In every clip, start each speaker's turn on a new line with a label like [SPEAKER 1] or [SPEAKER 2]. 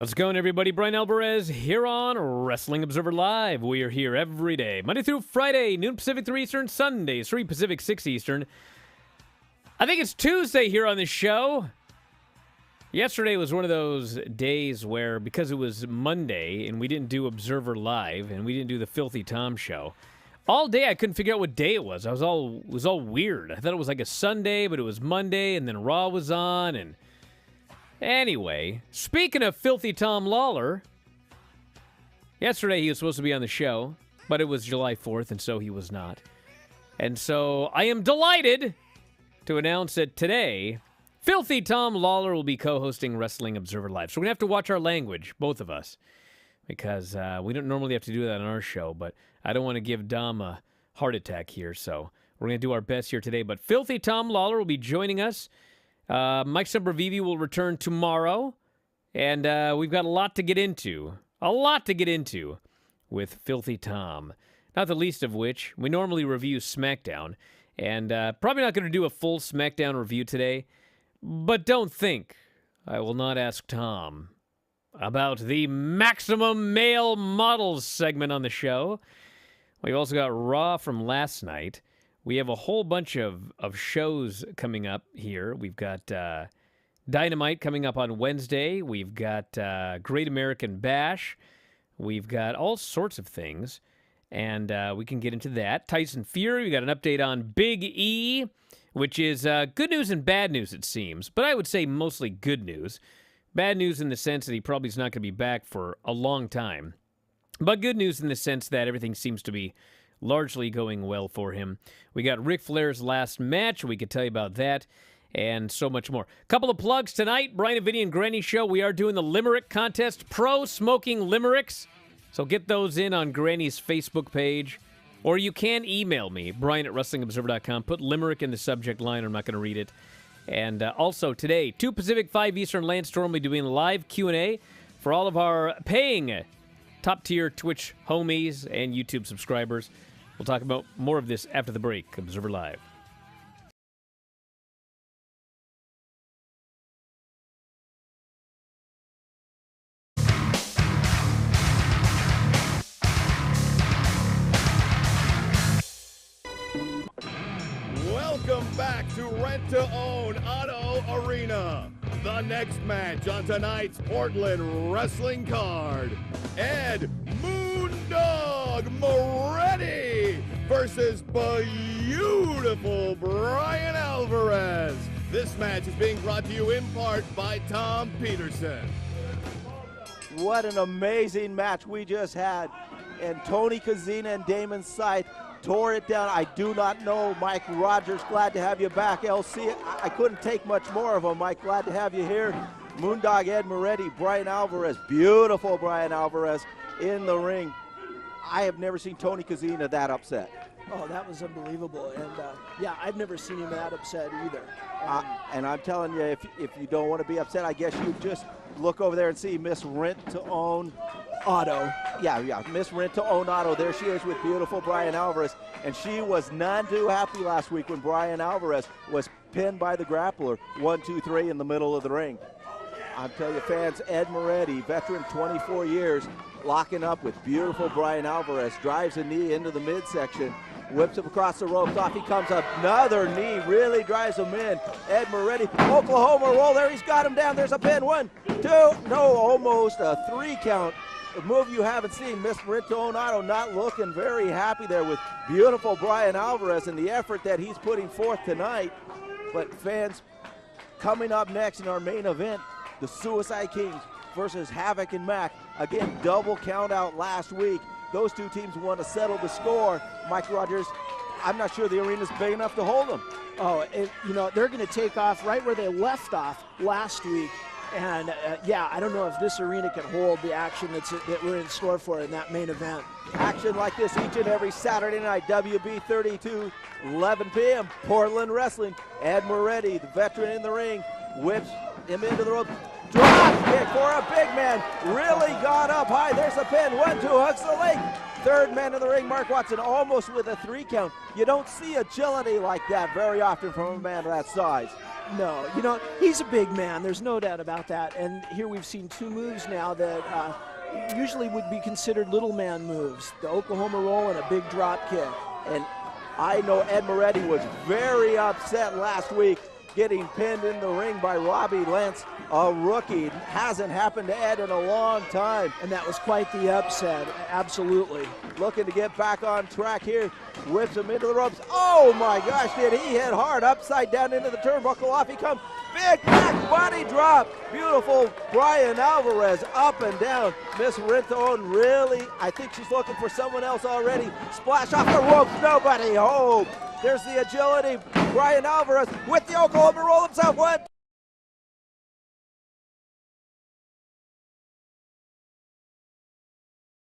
[SPEAKER 1] How's it going, everybody? Bryan Alvarez here on Wrestling Observer Live. We are here every day, Monday through Friday, noon Pacific, 3 Eastern, Sundays, 3 Pacific, 6 Eastern. I think it's Tuesday here on the show. Yesterday was one of those days where, because it was Monday and we didn't do Observer Live and we didn't do the Filthy Tom show, all day I couldn't figure out what day it was. It was all weird. I thought it was like a Sunday, but it was Monday, and then Raw was on, and anyway, speaking of Filthy Tom Lawler, yesterday he was supposed to be on the show, but it was July 4th, and so he was not. And so I am delighted to announce that today, Filthy Tom Lawler will be co-hosting Wrestling Observer Live. So we're going to have to watch our language, both of us, because we don't normally have to do that on our show, but I don't want to give Dom a heart attack here, so we're going to do our best here today. But Filthy Tom Lawler will be joining us. Mike Sempervive will return tomorrow, and we've got a lot to get into. With Filthy Tom. Not the least of which, we normally review SmackDown, and probably not going to do a full SmackDown review today, but don't think I will not ask Tom about the Maximum Male Models segment on the show. We've also got Raw from last night. We have a whole bunch of shows coming up here. We've got Dynamite coming up on Wednesday. We've got Great American Bash. We've got all sorts of things, and we can get into that. Tyson Fury, we got an update on Big E, which is good news and bad news, it seems. But I would say mostly good news. Bad news in the sense that he probably is not going to be back for a long time. But good news in the sense that everything seems to be largely going well for him. We got Ric Flair's last match. We could tell you about that and so much more. Couple of plugs tonight. Brian and Vinny and Granny Show. We are doing the Limerick Contest. Pro Smoking Limericks. So get those in on Granny's Facebook page. Or you can email me, Brian@WrestlingObserver.com. Put Limerick in the subject line. I'm not going to read it. And also today, 2 Pacific, 5 Eastern, Lance Storm will be doing live Q&A for all of our paying top-tier Twitch homies and YouTube subscribers. We'll talk about more of this after the break. Observer Live.
[SPEAKER 2] Welcome back to Rent to Own Auto Arena. The next match on tonight's Portland wrestling card. Ed Moondog Moretti versus beautiful Bryan Alvarez. This match is being brought to you in part by Tom Peterson.
[SPEAKER 3] What an amazing match we just had. And Tony Kozina and Damon Scythe tore it down. I do not know Mike Rogers. Glad to have you back, LC. I couldn't take much more of them, Mike. Glad to have you here. Moondog Ed Moretti, Bryan Alvarez, beautiful Bryan Alvarez in the ring. I have never seen Tony Kozina that upset.
[SPEAKER 4] Oh, that was unbelievable. And yeah, I've never seen him that upset either.
[SPEAKER 3] And I'm telling you, if you don't want to be upset, I guess you just look over there and see Miss Rent to Own
[SPEAKER 4] Auto.
[SPEAKER 3] Yeah, Miss Rent to Own Auto. There she is with beautiful Bryan Alvarez. And she was none too happy last week when Bryan Alvarez was pinned by the grappler, 1, 2, 3 in the middle of the ring. I'll tell you, fans, Ed Moretti, veteran 24 years, locking up with beautiful Bryan Alvarez, drives a knee into the midsection, whips him across the ropes, off he comes, another knee, really drives him in. Ed Moretti, Oklahoma roll, there he's got him down, there's a pin, 1, 2, no, almost a 3 count. A move you haven't seen. Miss Rent to Own Auto not looking very happy there with beautiful Bryan Alvarez and the effort that he's putting forth tonight. But fans, coming up next in our main event, the Suicide Kings versus Havoc and Mac. Again, double count out last week. Those two teams want to settle the score. Mike Rogers, I'm not sure the arena's big enough to hold them.
[SPEAKER 4] Oh, you know, they're going to take off right where they left off last week. And yeah, I don't know if this arena can hold the action that we're in store for in that main event.
[SPEAKER 3] Action like this each and every Saturday night, WB 32, 11 p.m., Portland Wrestling. Ed Moretti, the veteran in the ring, whips him into the rope. Drop kick for a big man. Really got up high. There's a pin. 1, 2, hooks the leg. Third man in the ring, Mark Watson, almost with a 3 count. You don't see agility like that very often from a man of that size.
[SPEAKER 4] No, he's a big man. There's no doubt about that. And here we've seen 2 moves now that usually would be considered little man moves. The Oklahoma roll and a big drop kick. And I know Ed Moretti was very upset last week getting pinned in the ring by Robbie Lentz, a rookie. Hasn't happened to Ed in a long time. And that was quite the upset, absolutely.
[SPEAKER 3] Looking to get back on track here. Whips him into the ropes. Oh my gosh, did he hit hard upside down into the turnbuckle. Off he comes. Big back body drop. Beautiful Bryan Alvarez up and down. Miss Rentone really, I think she's looking for someone else already. Splash off the ropes, nobody home. There's the agility. Bryan Alvarez with the Oklahoma roll himself. What?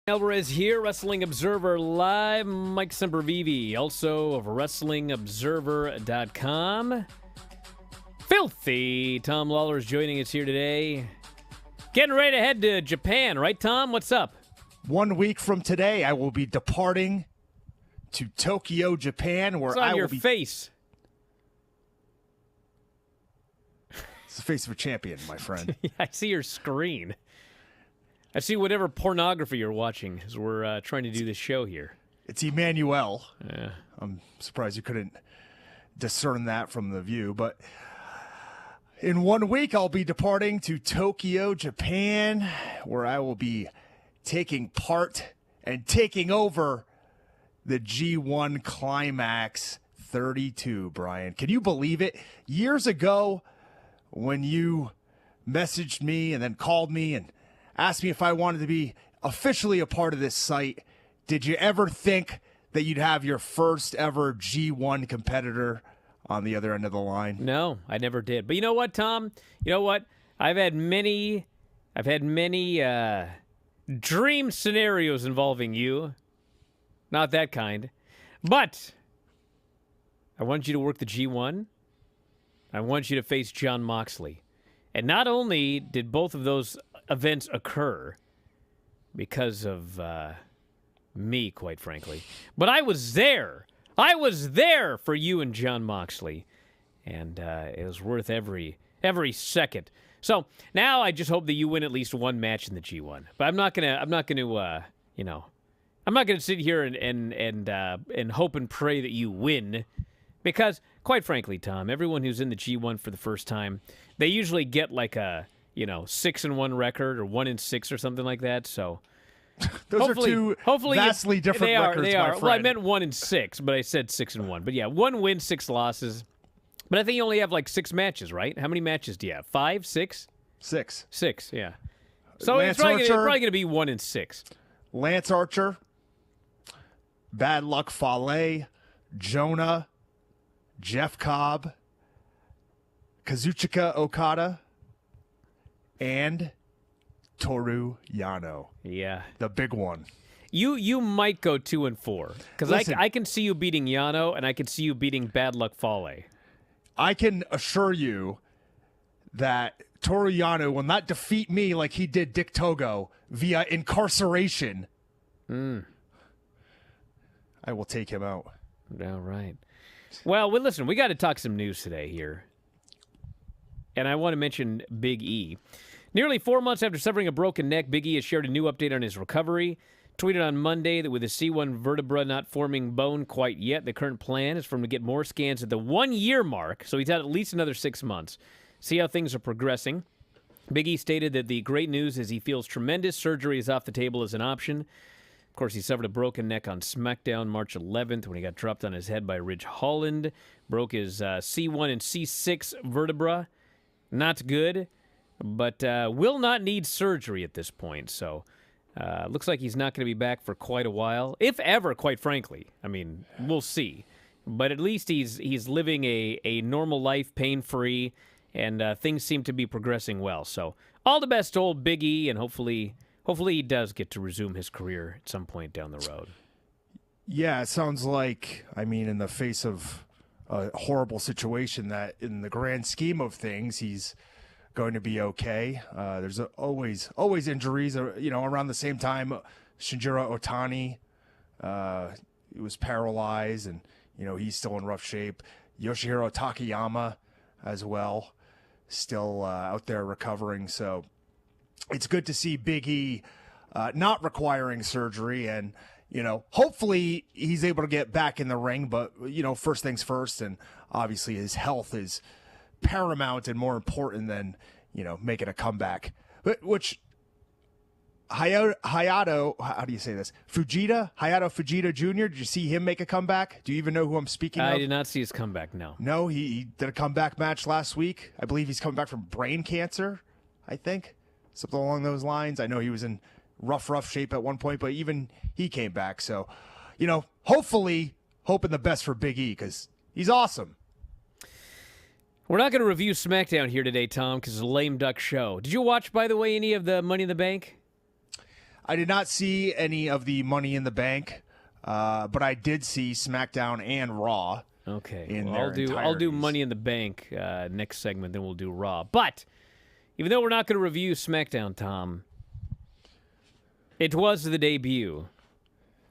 [SPEAKER 1] Alvarez here, Wrestling Observer Live. Mike Sempervive, also of WrestlingObserver.com. Filthy Tom Lawler is joining us here today. Getting ready to head to Japan, right, Tom? What's up?
[SPEAKER 5] 1 week from today, I will be departing to Tokyo, Japan, where
[SPEAKER 1] What's on
[SPEAKER 5] I will
[SPEAKER 1] your
[SPEAKER 5] be.
[SPEAKER 1] face?
[SPEAKER 5] It's the face of a champion, my friend.
[SPEAKER 1] I see your screen. I see whatever pornography you're watching as we're trying to do this show here.
[SPEAKER 5] It's Emmanuel.
[SPEAKER 1] Yeah.
[SPEAKER 5] I'm surprised you couldn't discern that from the view, but in 1 week, I'll be departing to Tokyo, Japan, where I will be taking part and taking over the G1 Climax 32, Brian. Can you believe it? Years ago, when you messaged me and then called me and asked me if I wanted to be officially a part of this site, did you ever think that you'd have your first ever G1 competitor on the other end of the line?
[SPEAKER 1] No, I never did. But you know what, Tom? You know what? I've had many dream scenarios involving you. Not that kind. But I want you to work the G1. I want you to face Jon Moxley. And not only did both of those events occur because of me, quite frankly, but I was there. I was there for you and Jon Moxley, and it was worth every second. So now I just hope that you win at least one match in the G1. But I'm not gonna sit here and hope and pray that you win, because quite frankly, Tom, everyone who's in the G1 for the first time, they usually get like a 6-1 record or 1-6 or something like that. So.
[SPEAKER 5] Those are two vastly different records,
[SPEAKER 1] They are.
[SPEAKER 5] my friend.
[SPEAKER 1] Well, I meant 1-6, but I said 6-1. But yeah, 1 win, 6 losses. But I think you only have like 6 matches, right? How many matches do you have? 5, 6?
[SPEAKER 5] 6.
[SPEAKER 1] 6, yeah. So
[SPEAKER 5] Lance
[SPEAKER 1] it's probably
[SPEAKER 5] Archer.
[SPEAKER 1] going to be 1-6.
[SPEAKER 5] Lance Archer, Bad Luck Fale, Jonah, Jeff Cobb, Kazuchika Okada, and Toru Yano.
[SPEAKER 1] Yeah.
[SPEAKER 5] The big one.
[SPEAKER 1] You might go 2-4, because I can see you beating Yano, and I can see you beating Bad Luck Fale.
[SPEAKER 5] I can assure you that Toru Yano will not defeat me like he did Dick Togo via incarceration. I will take him out.
[SPEAKER 1] All right. Well, listen, we got to talk some news today here. And I want to mention Big E. Nearly 4 months after suffering a broken neck, Big E has shared a new update on his recovery. Tweeted on Monday that with his C1 vertebra not forming bone quite yet, the current plan is for him to get more scans at the 1-year mark, so he's had at least another 6 months. See how things are progressing. Big E stated that the great news is he feels tremendous. Surgery is off the table as an option. Of course, he suffered a broken neck on SmackDown March 11th when he got dropped on his head by Ridge Holland. Broke his C1 and C6 vertebra. Not good, but will not need surgery at this point, so... looks like he's not going to be back for quite a while, if ever, quite frankly. I mean, we'll see. But at least he's living a normal life, pain-free, and things seem to be progressing well. So all the best to old Big E, and hopefully he does get to resume his career at some point down the road.
[SPEAKER 5] Yeah, it sounds like, I mean, in the face of a horrible situation, that in the grand scheme of things, he's going to be okay. There's always injuries. Around the same time, Shinjiro Otani He was paralyzed, and he's still in rough shape. Yoshihiro Takayama as well, still out there recovering. So it's good to see Big E not requiring surgery, and hopefully he's able to get back in the ring. But first things first, and obviously his health is paramount and more important than making a comeback. Which Hayato, how do you say this? Hayato Fujita Jr., did you see him make a comeback? Do you even know who I'm speaking of?
[SPEAKER 1] I did not see his comeback, no.
[SPEAKER 5] No, he did a comeback match last week. I believe he's coming back from brain cancer, I think. Something along those lines. I know he was in rough shape at one point, but even he came back. So, hopefully, hoping the best for Big E, because he's awesome.
[SPEAKER 1] We're not going to review SmackDown here today, Tom, because it's a lame duck show. Did you watch, by the way, any of the Money in the Bank?
[SPEAKER 5] I did not see any of the Money in the Bank, but I did see SmackDown and Raw.
[SPEAKER 1] Okay, I'll do Money in the Bank next segment, then we'll do Raw. But even though we're not going to review SmackDown, Tom, it was the debut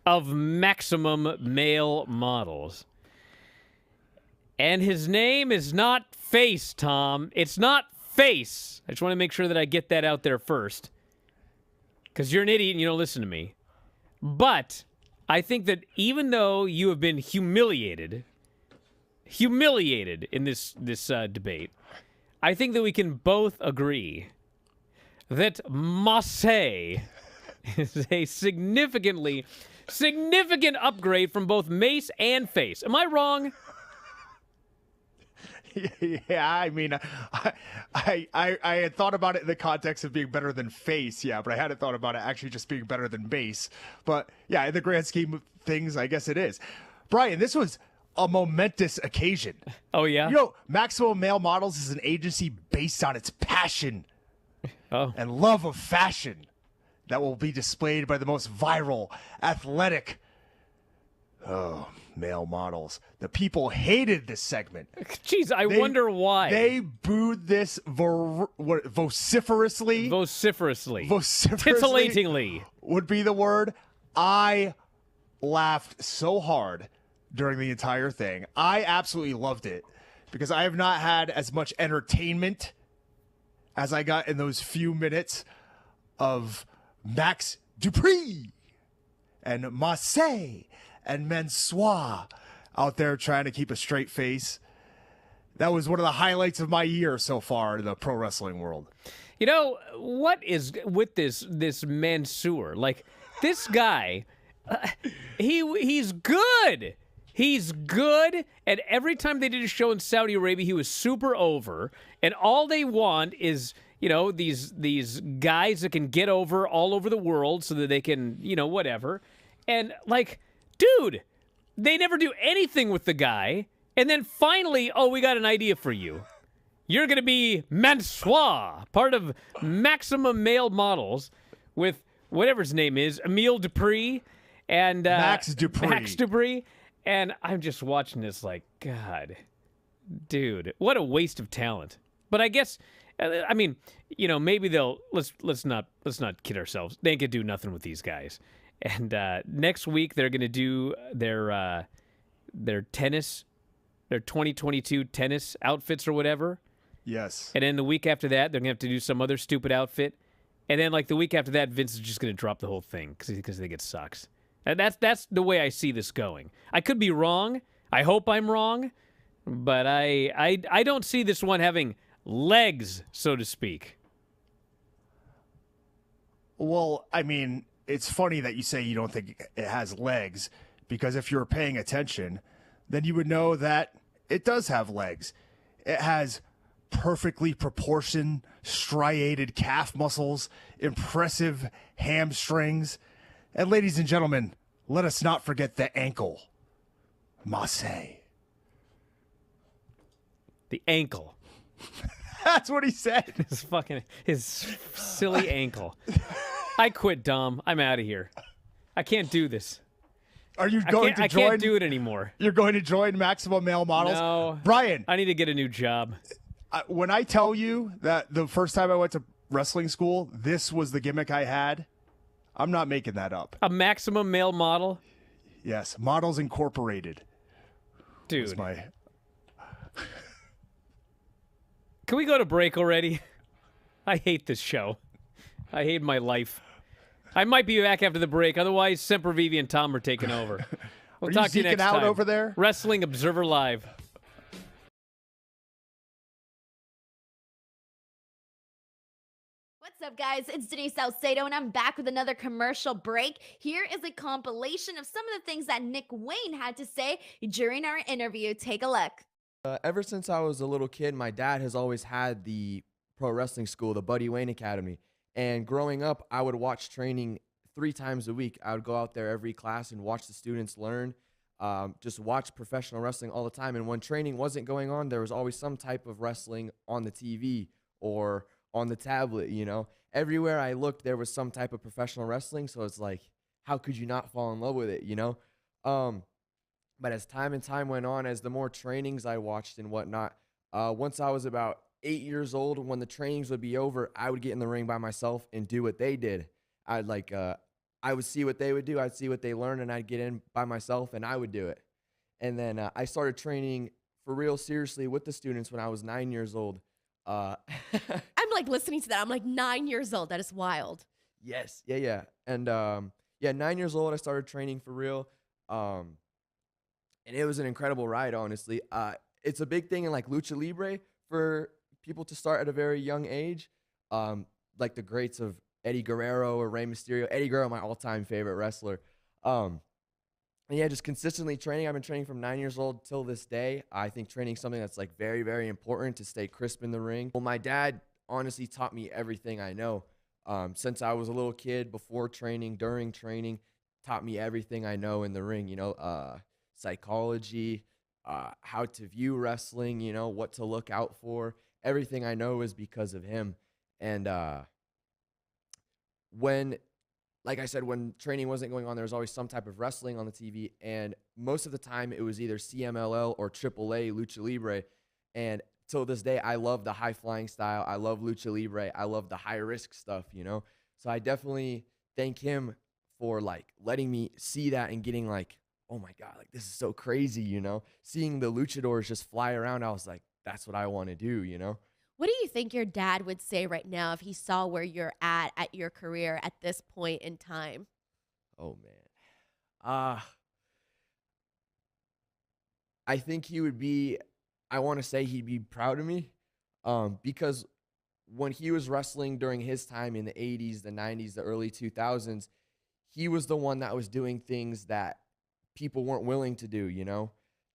[SPEAKER 1] of Maximum Male Models. And his name is not Face, Tom. It's not Face. I just want to make sure that I get that out there first. Because you're an idiot and you don't listen to me. But I think that even though you have been humiliated in this debate, I think that we can both agree that Massey is a significant upgrade from both Mace and Face. Am I wrong?
[SPEAKER 5] Yeah, I mean, I had thought about it in the context of being better than Face, yeah, but I hadn't thought about it actually just being better than Mace. But yeah, in the grand scheme of things, I guess it is. Brian, this was a momentous occasion.
[SPEAKER 1] Oh, yeah?
[SPEAKER 5] Maximum Male Models is an agency based on its passion and love of fashion that will be displayed by the most viral, athletic, male models. The people hated this segment.
[SPEAKER 1] Jeez, I wonder why.
[SPEAKER 5] They booed this vociferously.
[SPEAKER 1] Vociferously.
[SPEAKER 5] Titillatingly would be the word. I laughed so hard during the entire thing. I absolutely loved it because I have not had as much entertainment as I got in those few minutes of Max Dupree and Massey and Mansois out there trying to keep a straight face. That was one of the highlights of my year so far in the pro wrestling world.
[SPEAKER 1] What is with this Mansoor? Like, this guy, he's good. He's good, and every time they did a show in Saudi Arabia, he was super over, and all they want is, these guys that can get over all over the world so that they can, whatever. And, like, dude, they never do anything with the guy, and then finally, we got an idea for you. You're going to be Mansois, part of Maximum Male Models, with whatever his name is, Emile Dupree, and
[SPEAKER 5] Max Dupree.
[SPEAKER 1] And I'm just watching this like, God, dude, what a waste of talent. But I guess, maybe they'll let's not kid ourselves. They ain't gonna do nothing with these guys. And next week they're gonna do their tennis, their 2022 tennis outfits or whatever.
[SPEAKER 5] Yes.
[SPEAKER 1] And then the week after that, they're gonna have to do some other stupid outfit. And then like the week after that, Vince is just gonna drop the whole thing because they think it sucks. And that's the way I see this going. I could be wrong. I hope I'm wrong, but I don't see this one having legs, so to speak.
[SPEAKER 5] Well, I mean, it's funny that you say you don't think it has legs, because if you're paying attention, then you would know that it does have legs. It has perfectly proportioned, striated calf muscles, impressive hamstrings. And ladies and gentlemen, let us not forget the ankle. Massey.
[SPEAKER 1] The ankle.
[SPEAKER 5] That's what he said.
[SPEAKER 1] His silly ankle. I quit, Dom. I'm out of here. I can't do this.
[SPEAKER 5] Are you going to join?
[SPEAKER 1] I can't do it anymore.
[SPEAKER 5] You're going to join Maximum Male Models?
[SPEAKER 1] No.
[SPEAKER 5] Brian.
[SPEAKER 1] I need to get a new job.
[SPEAKER 5] When I tell you that the first time I went to wrestling school, this was the gimmick I had, I'm not making that up.
[SPEAKER 1] A Maximum Male Model?
[SPEAKER 5] Yes, Models Incorporated.
[SPEAKER 1] Dude.
[SPEAKER 5] Was my...
[SPEAKER 1] Can we go to break already? I hate this show. I hate my life. I might be back after the break. Otherwise, Sempervive and Tom are taking over. We'll talk to you next
[SPEAKER 5] out
[SPEAKER 1] time.
[SPEAKER 5] over there?
[SPEAKER 1] Wrestling Observer Live.
[SPEAKER 6] What's up, guys? It's Denise Salcedo, and I'm back with another commercial break. Here is a compilation of some of the things that Nick Wayne had to say during our interview. Take a look.
[SPEAKER 7] Ever since I was a little kid, my dad has always had the pro wrestling school, the Buddy Wayne Academy. And growing up, I would watch training 3 times a week. I would go out there every class and watch the students learn, just watch professional wrestling all the time. And when training wasn't going on, there was always some type of wrestling on the TV or on the tablet, you know. Everywhere I looked, there was some type of professional wrestling. So it's like, how could you not fall in love with it, you know? But as time and time went on, as the more trainings I watched and whatnot, once I was about 8 years old, when the trainings would be over, I would get in the ring by myself and do what they did. I would see what they would do. I'd see what they learned, and I'd get in by myself, and I would do it. And then I started training for real seriously with the students when I was 9 years old.
[SPEAKER 8] I'm like listening to that. I'm like 9 years old. That is wild.
[SPEAKER 7] Yes. Yeah. And 9 years old, I started training for real. And it was an incredible ride, honestly. It's a big thing in like Lucha Libre for people to start at a very young age. Like the greats of Eddie Guerrero or Rey Mysterio. Eddie Guerrero, my all-time favorite wrestler. And yeah, just consistently training. I've been training from 9 years old till this day. I think training is something that's like very, very important to stay crisp in the ring. Well, my dad honestly taught me everything I know. Since I was a little kid, before training, during training, taught me everything I know in the ring, you know, psychology, how to view wrestling, you know, what to look out for. Everything I know is because of him. And when, like I said, when training wasn't going on, there was always some type of wrestling on the TV. And most of the time it was either CMLL or AAA Lucha Libre. And till this day, I love the high flying style. I love Lucha Libre. I love the high risk stuff, you know? So I definitely thank him for like letting me see that and getting like, oh my God, like this is so crazy, you know? Seeing the luchadors just fly around, I was like, that's what I want to do, you know?
[SPEAKER 8] What do you think your dad would say right now if he saw where you're at your career at this point in time?
[SPEAKER 7] Oh man. I think he would be, I want to say he'd be proud of me, because when he was wrestling during his time in the 80s, the 90s, the early 2000s, he was the one that was doing things that people weren't willing to do, you know?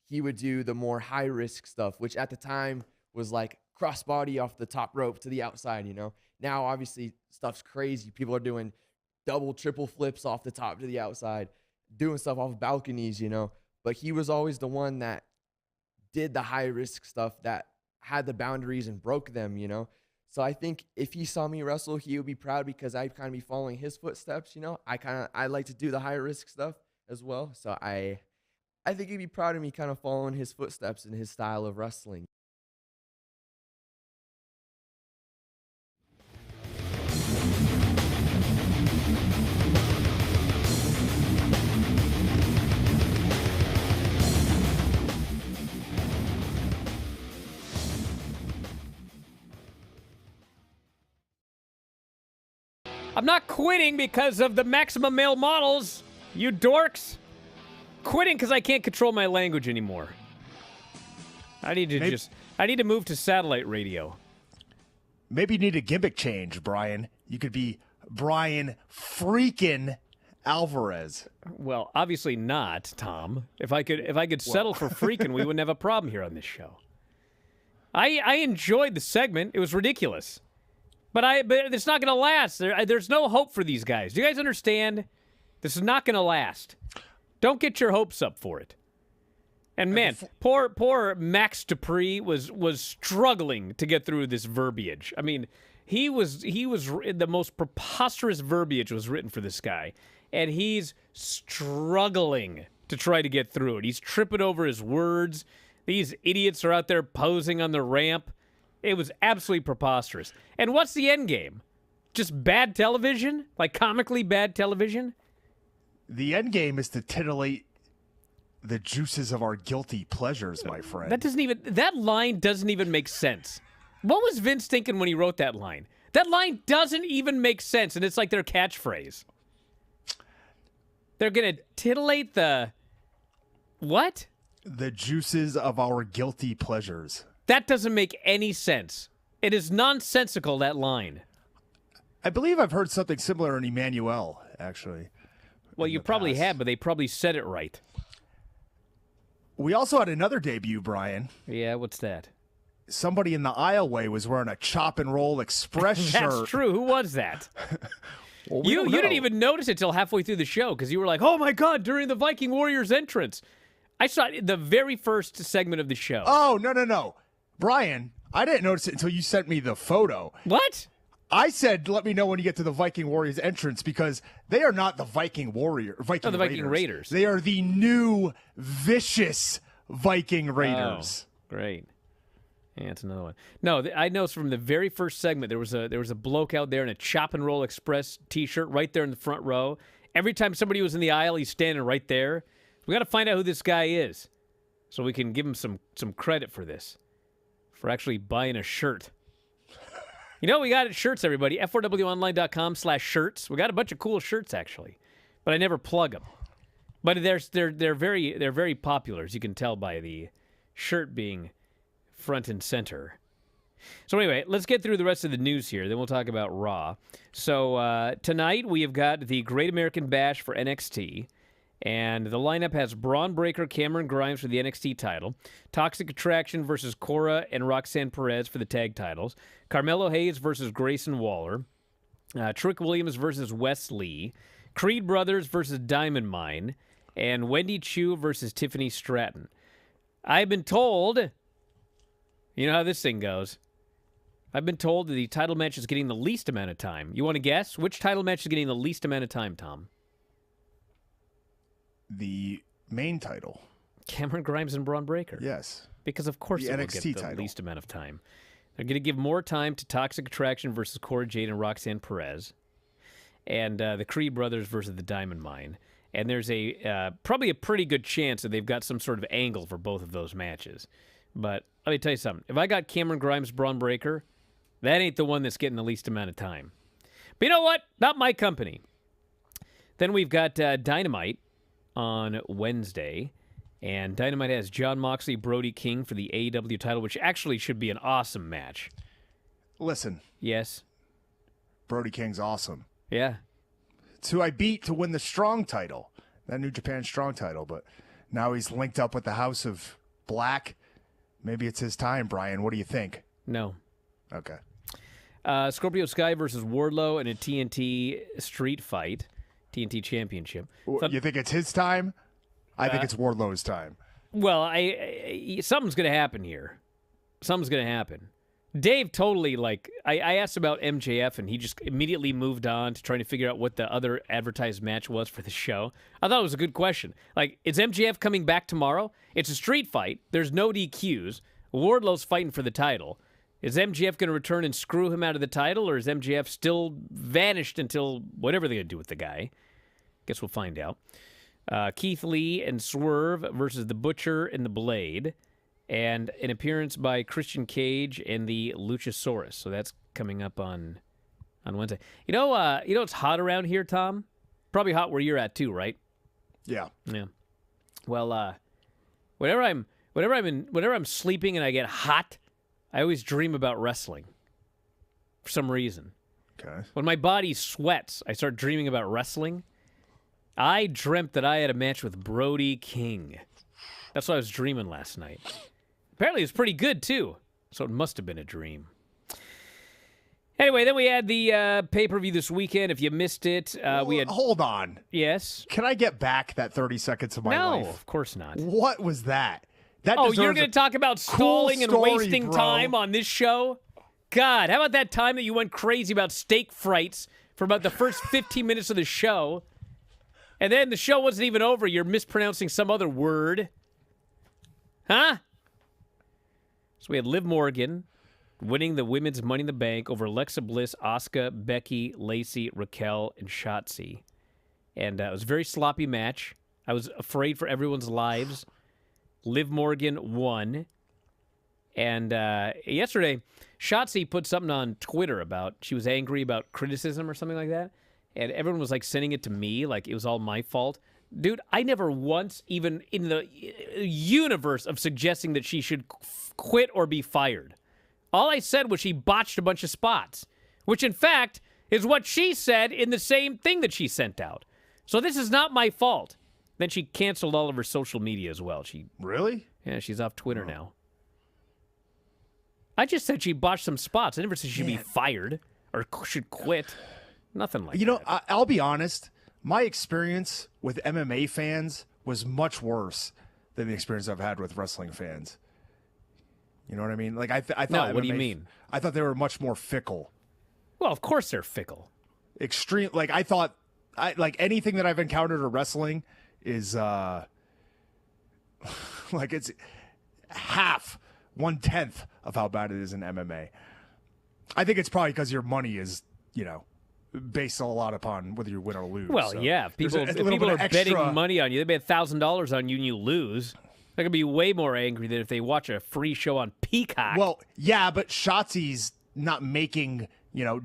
[SPEAKER 7] He would do the more high-risk stuff, which at the time was like crossbody off the top rope to the outside, you know? Now, obviously, stuff's crazy. People are doing double, triple flips off the top to the outside, doing stuff off balconies, you know? But he was always the one that did the high-risk stuff, that had the boundaries and broke them, you know? So I think if he saw me wrestle, he would be proud because I'd kind of be following his footsteps, you know? I like to do the high-risk stuff as well. So I think he'd be proud of me kind of following his footsteps and his style of wrestling.
[SPEAKER 1] I'm not quitting because of the Maximum Male Models, you dorks. Quitting because I can't control my language anymore. I need to move to satellite radio.
[SPEAKER 5] Maybe you need a gimmick change, Bryan. You could be Bryan freaking Alvarez.
[SPEAKER 1] Well, obviously not, Tom. If I could settle for freaking, we wouldn't have a problem here on this show. I enjoyed the segment. It was ridiculous. But it's not going to last. There's no hope for these guys. Do you guys understand? This is not going to last. Don't get your hopes up for it. And man, poor Max Dupree was struggling to get through this verbiage. I mean, he was the most preposterous verbiage was written for this guy, and he's struggling to try to get through it. He's tripping over his words. These idiots are out there posing on the ramp. It was absolutely preposterous. And what's the end game? Just bad television? Like comically bad television?
[SPEAKER 5] The end game is to titillate The juices of our guilty pleasures, my friend.
[SPEAKER 1] That line doesn't even make sense. What was Vince thinking when he wrote that line? That line doesn't even make sense, and it's like their catchphrase. They're going to titillate the... What?
[SPEAKER 5] The juices of our guilty pleasures.
[SPEAKER 1] That doesn't make any sense. It is nonsensical, that line.
[SPEAKER 5] I believe I've heard something similar in Emmanuel, actually.
[SPEAKER 1] Well, you probably have, but they probably said it right.
[SPEAKER 5] We also had another debut, Brian.
[SPEAKER 1] Yeah, what's that?
[SPEAKER 5] Somebody in the aisleway was wearing a Chop and Roll Express shirt.
[SPEAKER 1] That's true. Who was that?
[SPEAKER 5] Well,
[SPEAKER 1] you didn't even notice it till halfway through the show because you were like, oh, my God, during the Viking Warriors entrance. I saw it in the very first segment of the show.
[SPEAKER 5] Oh, no. Brian, I didn't notice it until you sent me the photo.
[SPEAKER 1] What?
[SPEAKER 5] I said, let me know when you get to the Viking Warriors entrance because they are not the Viking Raiders. They are the new, vicious Viking Raiders.
[SPEAKER 1] Oh, great. Yeah, that's another one. No, I noticed from the very first segment there was a bloke out there in a Chop and Roll Express T-shirt right there in the front row. Every time somebody was in the aisle, he's standing right there. We got to find out who this guy is so we can give him some credit for this, for actually buying a shirt. You know, we got it shirts, everybody. F4WOnline.com/shirts. We got a bunch of cool shirts, actually, but I never plug them. But they're very popular, as you can tell by the shirt being front and center. So anyway, let's get through the rest of the news here. Then we'll talk about Raw. So tonight we have got the Great American Bash for NXT. And the lineup has Braun Breaker, Cameron Grimes for the NXT title, Toxic Attraction versus Cora and Roxanne Perez for the tag titles, Carmelo Hayes versus Grayson Waller, Trick Williams versus Wes Lee, Creed Brothers versus Diamond Mine, and Wendy Chu versus Tiffany Stratton. I've been told, you know how this thing goes, I've been told that the title match is getting the least amount of time. You want to guess? Which title match is getting the least amount of time, Tom?
[SPEAKER 5] The main title.
[SPEAKER 1] Cameron Grimes and Braun Breaker.
[SPEAKER 5] Yes.
[SPEAKER 1] Because of course
[SPEAKER 5] the
[SPEAKER 1] it will
[SPEAKER 5] NXT
[SPEAKER 1] get the
[SPEAKER 5] title.
[SPEAKER 1] least amount of time. They're going to give more time to Toxic Attraction versus Cora Jade and Roxanne Perez. And the Creed Brothers versus the Diamond Mine. And there's probably a pretty good chance that they've got some sort of angle for both of those matches. But let me tell you something. If I got Cameron Grimes, Braun Breaker, that ain't the one that's getting the least amount of time. But you know what? Not my company. Then we've got Dynamite on Wednesday, and Dynamite has Jon Moxley, Brody King for the AEW title, which actually should be an awesome match.
[SPEAKER 5] Listen.
[SPEAKER 1] Yes.
[SPEAKER 5] Brody King's awesome.
[SPEAKER 1] Yeah.
[SPEAKER 5] It's who I beat to win the Strong title, that New Japan Strong title, but now he's linked up with the House of Black. Maybe it's his time, Brian. What do you think?
[SPEAKER 1] No.
[SPEAKER 5] Okay.
[SPEAKER 1] Scorpio Sky versus Wardlow in a TNT street fight. TNT Championship.
[SPEAKER 5] You think it's his time? I think it's Wardlow's time.
[SPEAKER 1] Well, something's going to happen here. Something's going to happen. Dave totally, I asked about MJF, and he just immediately moved on to trying to figure out what the other advertised match was for the show. I thought it was a good question. Is MJF coming back tomorrow? It's a street fight. There's no DQs. Wardlow's fighting for the title. Is MJF going to return and screw him out of the title, or is MJF still vanished until whatever they're going to do with the guy? Guess we'll find out. Keith Lee and Swerve versus The Butcher and The Blade, and an appearance by Christian Cage and the Luchasaurus. So that's coming up on Wednesday. You know it's hot around here, Tom? Probably hot where you're at too, right?
[SPEAKER 5] Yeah.
[SPEAKER 1] Yeah. Well, whenever I'm sleeping and I get hot, I always dream about wrestling for some reason.
[SPEAKER 5] Okay.
[SPEAKER 1] When my body sweats, I start dreaming about wrestling. I dreamt that I had a match with Brody King. That's what I was dreaming last night. Apparently, it's pretty good, too. So it must have been a dream. Anyway, then we had the pay-per-view this weekend. If you missed it, we had...
[SPEAKER 5] Hold on.
[SPEAKER 1] Yes?
[SPEAKER 5] Can I get back that 30 seconds of my life?
[SPEAKER 1] No, of course not.
[SPEAKER 5] What was that?
[SPEAKER 1] You're going to talk about stalling and wasting time on this show? God, how about that time that you went crazy about steak frights for about the first 15 minutes of the show? And then the show wasn't even over. You're mispronouncing some other word. Huh? So we had Liv Morgan winning the women's Money in the Bank over Alexa Bliss, Asuka, Becky, Lacey, Raquel, and Shotzi. And it was a very sloppy match. I was afraid for everyone's lives. Liv Morgan won. And yesterday, Shotzi put something on Twitter about she was angry about criticism or something like that. And everyone was like sending it to me like it was all my fault. Dude, I never once, even in the universe of suggesting that she should quit or be fired. All I said was she botched a bunch of spots, which in fact is what she said in the same thing that she sent out. So this is not my fault. Then she canceled all of her social media as well.
[SPEAKER 5] Really?
[SPEAKER 1] Yeah, she's off Twitter now. I just said she botched some spots. I never said she'd be fired or should quit. Nothing like that.
[SPEAKER 5] You know, I'll be honest. My experience with MMA fans was much worse than the experience I've had with wrestling fans. You know what I mean? Like I thought.
[SPEAKER 1] No, what do you
[SPEAKER 5] MMA
[SPEAKER 1] mean?
[SPEAKER 5] I thought they were much more fickle.
[SPEAKER 1] Well, of course they're fickle.
[SPEAKER 5] Extreme. Like I thought. Like anything that I've encountered in wrestling is like it's half, 1/10 of how bad it is in MMA. I think it's probably because your money is, based a lot upon whether you win or lose.
[SPEAKER 1] Well,
[SPEAKER 5] So
[SPEAKER 1] yeah. If
[SPEAKER 5] there's
[SPEAKER 1] people,
[SPEAKER 5] a
[SPEAKER 1] if
[SPEAKER 5] little
[SPEAKER 1] people
[SPEAKER 5] bit
[SPEAKER 1] are
[SPEAKER 5] of extra-
[SPEAKER 1] betting money on you, they bet $1,000 on you and you lose. They're going to be way more angry than if they watch a free show on Peacock.
[SPEAKER 5] Well, yeah, but Shotzi's not making,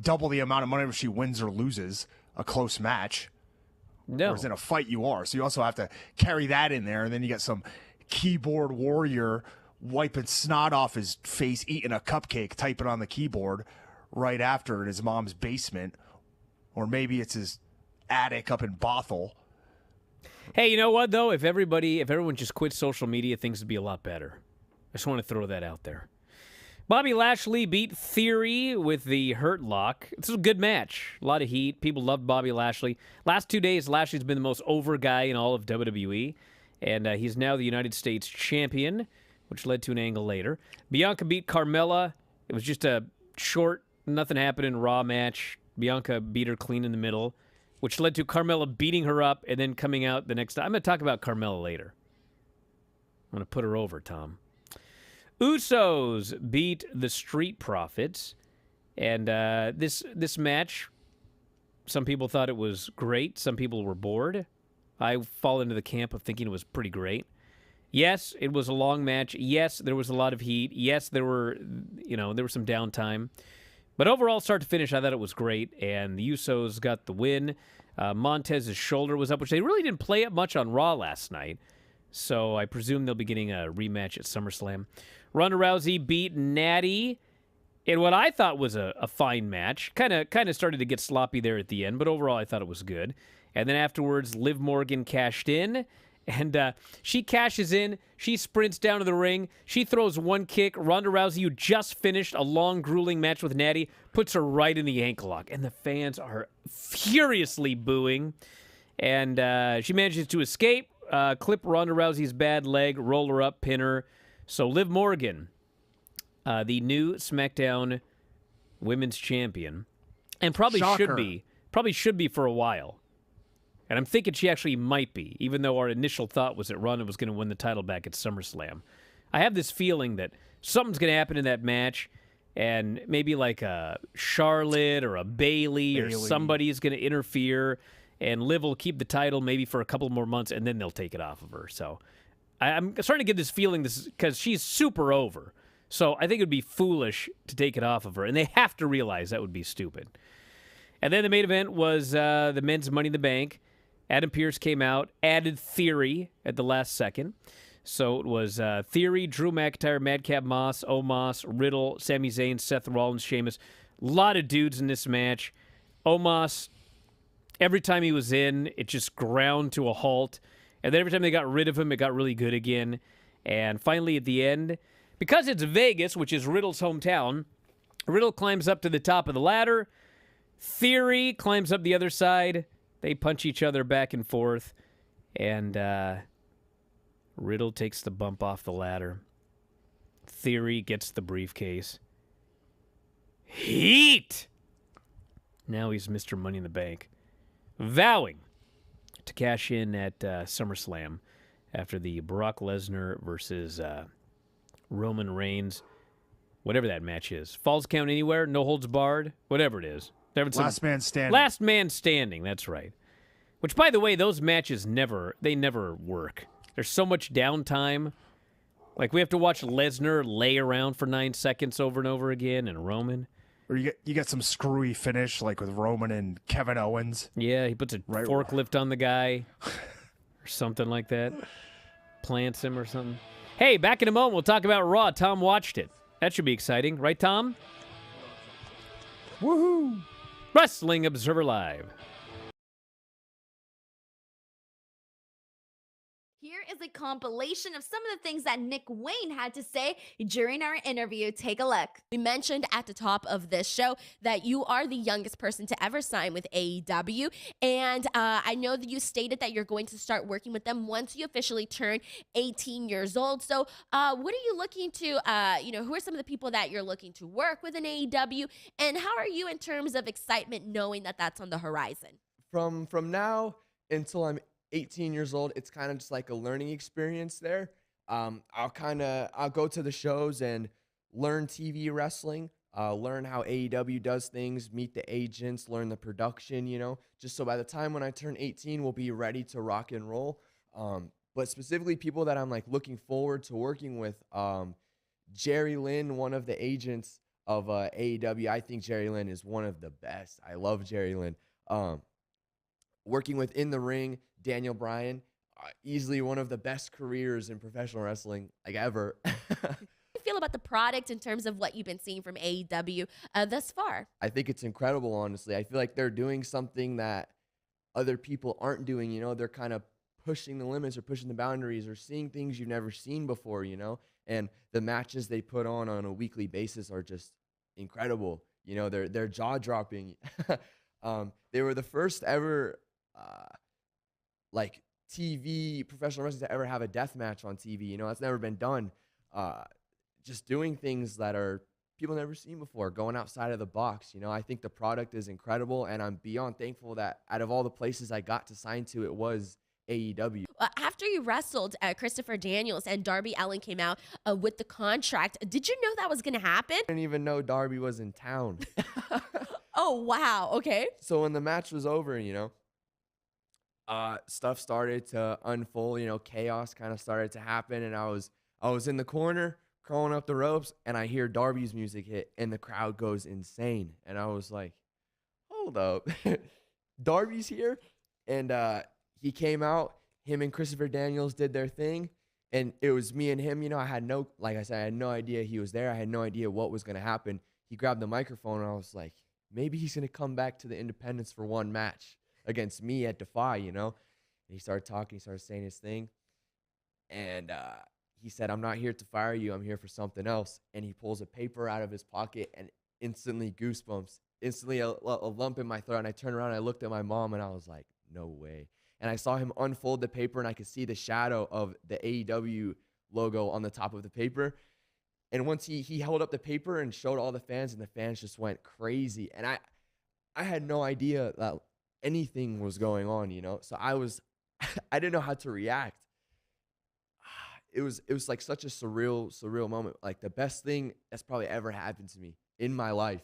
[SPEAKER 5] double the amount of money if she wins or loses a close match.
[SPEAKER 1] no.
[SPEAKER 5] Whereas in a fight you are. So you also have to carry that in there. And then you got some keyboard warrior wiping snot off his face, eating a cupcake, typing on the keyboard right after in his mom's basement. Or maybe it's his attic up in Bothell.
[SPEAKER 1] Hey, you know what, though? If everyone just quit social media, things would be a lot better. I just want to throw that out there. Bobby Lashley beat Theory with the Hurt Lock. This was a good match. A lot of heat. People loved Bobby Lashley. Last 2 days, Lashley's been the most over guy in all of WWE. And he's now the United States champion, which led to an angle later. Bianca beat Carmella. It was just a short, nothing happened in Raw match. Bianca beat her clean in the middle, which led to Carmella beating her up and then coming out the next time. I'm going to talk about Carmella later. I'm going to put her over, Tom. Usos beat the Street Profits. And this match, some people thought it was great. Some people were bored. I fall into the camp of thinking it was pretty great. Yes, it was a long match. Yes, there was a lot of heat. Yes, there was some downtime. But overall, start to finish, I thought it was great. And the Usos got the win. Montez's shoulder was up, which they really didn't play up much on Raw last night. So I presume they'll be getting a rematch at SummerSlam. Ronda Rousey beat Natty in what I thought was a fine match. Kind of started to get sloppy there at the end, but overall I thought it was good. And then afterwards, Liv Morgan cashed in, and she cashes in. She sprints down to the ring. She throws one kick. Ronda Rousey, who just finished a long, grueling match with Natty, puts her right in the ankle lock, and the fans are furiously booing. And she manages to escape, clip Ronda Rousey's bad leg, roll her up, pin her. So Liv Morgan, the new SmackDown Women's Champion, and probably should be for a while. And I'm thinking she actually might be, even though our initial thought was that Ronda was going to win the title back at SummerSlam. I have this feeling that something's going to happen in that match, and maybe like a Charlotte or a Bayley or somebody's going to interfere, and Liv will keep the title maybe for a couple more months, and then they'll take it off of her. So I'm starting to get this feeling because she's super over. So I think it would be foolish to take it off of her, and they have to realize that would be stupid. And then the main event was the men's Money in the Bank. Adam Pearce came out, added Theory at the last second. So it was Theory, Drew McIntyre, Madcap Moss, Omos, Riddle, Sami Zayn, Seth Rollins, Sheamus. A lot of dudes in this match. Omos, every time he was in, it just ground to a halt. And then every time they got rid of him, it got really good again. And finally at the end, because it's Vegas, which is Riddle's hometown, Riddle climbs up to the top of the ladder. Theory climbs up the other side. They punch each other back and forth. And Riddle takes the bump off the ladder. Theory gets the briefcase. Heat! Now he's Mr. Money in the Bank. Vowing to cash in at SummerSlam after the Brock Lesnar versus Roman Reigns, whatever that match is. Falls Count Anywhere, no holds barred, whatever it is.
[SPEAKER 5] Last man standing.
[SPEAKER 1] Last man standing, that's right. Which, by the way, those matches never work. There's so much downtime. Like, we have to watch Lesnar lay around for 9 seconds over and over again, and Roman.
[SPEAKER 5] Or you get some screwy finish like with Roman and Kevin Owens.
[SPEAKER 1] Yeah, he puts a forklift on the guy or something like that. Plants him or something. Hey, back in a moment, we'll talk about Raw. Tom watched it. That should be exciting. Right, Tom?
[SPEAKER 5] Woohoo!
[SPEAKER 1] Wrestling Observer Live.
[SPEAKER 6] Here is a compilation of some of the things that Nick Wayne had to say during our interview. Take a look.
[SPEAKER 8] We mentioned at the top of this show that you are the youngest person to ever sign with AEW. And I know that you stated that you're going to start working with them once you officially turn 18 years old. So what are you looking to, who are some of the people that you're looking to work with in AEW? And how are you in terms of excitement knowing that that's on the horizon?
[SPEAKER 7] From now until I'm 18 years old, it's kind of just like a learning experience there. I'll go to the shows and learn TV wrestling, learn how AEW does things, meet the agents, learn the production, just so by the time when I turn 18, we'll be ready to rock and roll. But specifically people that I'm like looking forward to working with, Jerry Lynn, one of the agents of AEW. I think Jerry Lynn is one of the best. I love Jerry Lynn. Working with in the ring, Daniel Bryan, easily one of the best careers in professional wrestling like ever.
[SPEAKER 8] How do you feel about the product in terms of what you've been seeing from AEW thus far?
[SPEAKER 7] I think it's incredible, honestly. I feel like they're doing something that other people aren't doing, they're kind of pushing the limits or pushing the boundaries or seeing things you've never seen before, and the matches they put on a weekly basis are just incredible. They're jaw-dropping. They were the first ever TV professional wrestlers to ever have a death match on TV. That's never been done. Just doing things that are people never seen before, going outside of the box. I think the product is incredible, and I'm beyond thankful that out of all the places I got to sign to, it was AEW.
[SPEAKER 8] After you wrestled Christopher Daniels and Darby Allin came out with the contract, did you know that was going to happen?
[SPEAKER 7] I didn't even know Darby was in town.
[SPEAKER 8] Oh, wow. Okay.
[SPEAKER 7] So when the match was over, stuff started to unfold, chaos kind of started to happen, and I was in the corner crawling up the ropes, and I hear Darby's music hit, and the crowd goes insane, and I was like, hold up, Darby's here? And he came out, him and Christopher Daniels did their thing, and it was me and him. I had no idea he was there. I had no idea what was going to happen. He grabbed the microphone, and I was like, maybe he's going to come back to the Independence for one match against me at Defy, And he started talking, he started saying his thing. And he said, I'm not here to fire you. I'm here for something else. And he pulls a paper out of his pocket, and instantly goosebumps, instantly a lump in my throat. And I turned around and I looked at my mom, and I was like, no way. And I saw him unfold the paper, and I could see the shadow of the AEW logo on the top of the paper. And once he held up the paper and showed all the fans, and the fans just went crazy. And I had no idea that anything was going on, So I didn't know how to react. It was like such a surreal moment. Like the best thing that's probably ever happened to me in my life.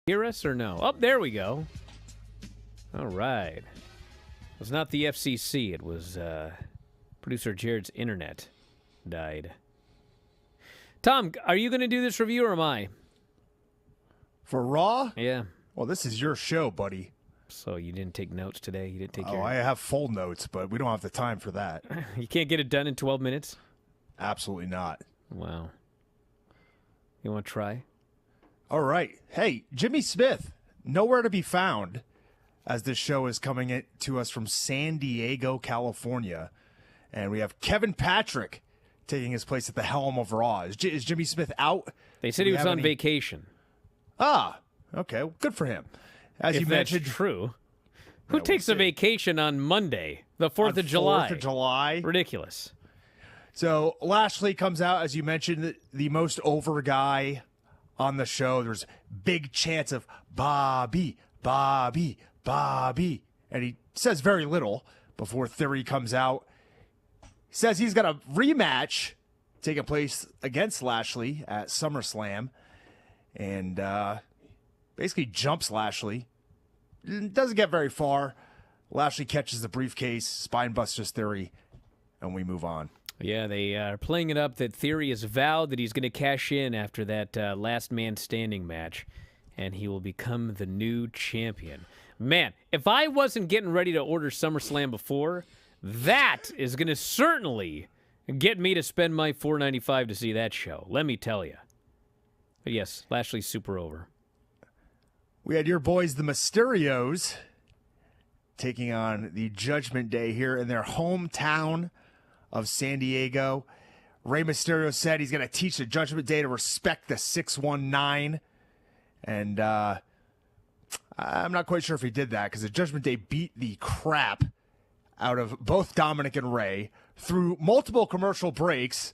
[SPEAKER 1] Hear us or no? Oh, there we go. All right. It was not the FCC. It was producer Jared's internet died. Tom, are you going to do this review or am I?
[SPEAKER 5] For Raw?
[SPEAKER 1] Yeah.
[SPEAKER 5] Well, this is your show, buddy.
[SPEAKER 1] So you didn't take notes today? You didn't take
[SPEAKER 5] I have full notes, but we don't have the time for that.
[SPEAKER 1] You can't get it done in 12 minutes?
[SPEAKER 5] Absolutely not.
[SPEAKER 1] Wow. You want to try?
[SPEAKER 5] All right. Hey, Jimmy Smith, nowhere to be found. as this show is coming to us from San Diego, California. And we have Kevin Patrick taking his place at the helm of Raw. Is Jimmy Smith out?
[SPEAKER 1] They said he was on vacation.
[SPEAKER 5] Ah, okay. Well, good for him. As
[SPEAKER 1] If
[SPEAKER 5] you
[SPEAKER 1] that's
[SPEAKER 5] mentioned,
[SPEAKER 1] true. Who
[SPEAKER 5] we'll
[SPEAKER 1] takes a
[SPEAKER 5] see.
[SPEAKER 1] vacation on Monday, the 4th of July?
[SPEAKER 5] 4th of July.
[SPEAKER 1] Ridiculous.
[SPEAKER 5] So Lashley comes out, as you mentioned, the most over guy on the show. There's big chants of Bobby, Bobby, Bobby. And he says very little before Theory comes out. He says he's got a rematch taking place against Lashley at SummerSlam. And basically jumps Lashley. Doesn't get very far. Lashley catches the briefcase, spine busters Theory, and we move on.
[SPEAKER 1] Yeah, they are playing it up that Theory has vowed that he's going to cash in after that last man standing match, and he will become the new champion. Man, if I wasn't getting ready to order SummerSlam before, that is going to certainly get me to spend my $4.95 to see that show. Let me tell you. But yes, Lashley's super over.
[SPEAKER 5] We had your boys, the Mysterios, taking on the Judgment Day here in their hometown of San Diego. Rey Mysterio said he's going to teach the Judgment Day to respect the 619. And I'm not quite sure if he did that because the Judgment Day beat the crap out of both Dominic and Rey through multiple commercial breaks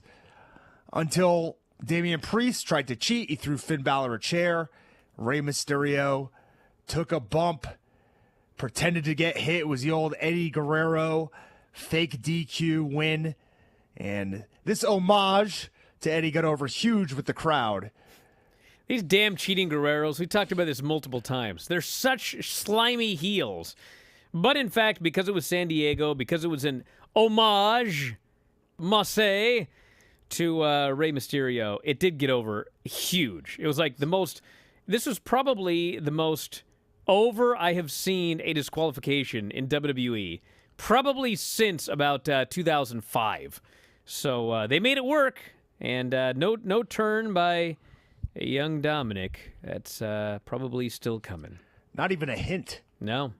[SPEAKER 5] until Damian Priest tried to cheat. He threw Finn Balor a chair. Rey Mysterio took a bump, pretended to get hit. It was the old Eddie Guerrero fake DQ win. And this homage to Eddie got over huge with the crowd.
[SPEAKER 1] These damn cheating Guerreros, we talked about this multiple times. They're such slimy heels. But in fact, because it was San Diego, because it was an homage, Marseille, to Rey Mysterio, it did get over huge. It was like this was probably the most over I have seen a disqualification in WWE, probably since about 2005. So they made it work, and no turn by a young Dominic. That's probably still coming.
[SPEAKER 5] Not even a hint.
[SPEAKER 1] No.